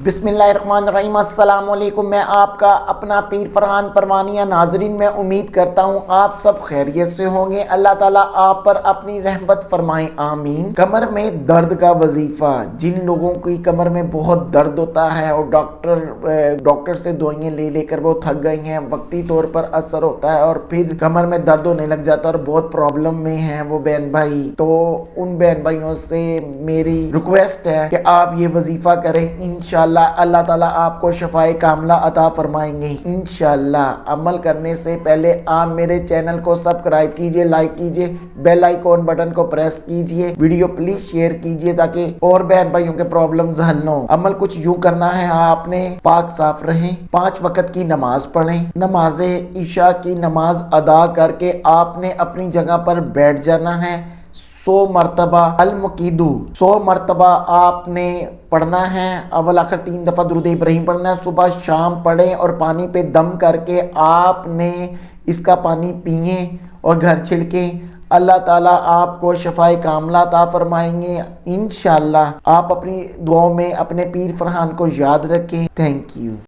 बिस्मिल्लाहिर्रहमानिर्रहीम। अस्सलाम वालेकुम। मैं आपका अपना पीर फरहान परवानिया। नाजरीन, मैं उम्मीद करता हूँ आप सब खैरियत से होंगे। अल्लाह ताला आप पर अपनी रहमत फरमाए, आमीन। कमर में दर्द का वजीफा। जिन लोगों की कमर में बहुत दर्द होता है और डॉक्टर से दवाइयाँ ले लेकर वो थक गई हैं, वक्ती तौर पर असर होता है और फिर कमर में दर्द होने लग जाता है और बहुत प्रॉब्लम में हैं वो बहन भाई, तो उन बहन भाइयों से मेरी रिक्वेस्ट है कि आप ये वजीफा करें। इंशाल्लाह अल्लाह ताला आपको शफाए कामला अता फरमाएंगे इंशाल्लाह। अमल करने से पहले आप मेरे चैनल को सब्सक्राइब कीजिए, लाइक कीजिए, बेल आइकॉन बटन को प्रेस कीजिए, वीडियो प्लीज शेयर कीजिए ताकि और बहन भाइयों के प्रॉब्लम्स हल हो। अमल कुछ यूं करना है, आपने पाक साफ रहें, 5 वक्त की नमाज पढ़ें, नमाज ईशा की नमाज अदा करके आपने अपनी जगह पर बैठ जाना है। 100 मरतबा अल मुकीदू 100 मरतबा आपने पढ़ना है। अव्वल आखिर 3 दफ़ा दुरूद इब्राहिम पढ़ना है। सुबह शाम पढ़ें और पानी पे दम करके आपने इसका पानी पिए और घर छिड़कें। अल्लाह ताला आपको शफाए कामला अता फरमाएंगे इंशाल्लाह। आप अपनी दुआओं में अपने पीर फरहान को याद रखें। Thank you.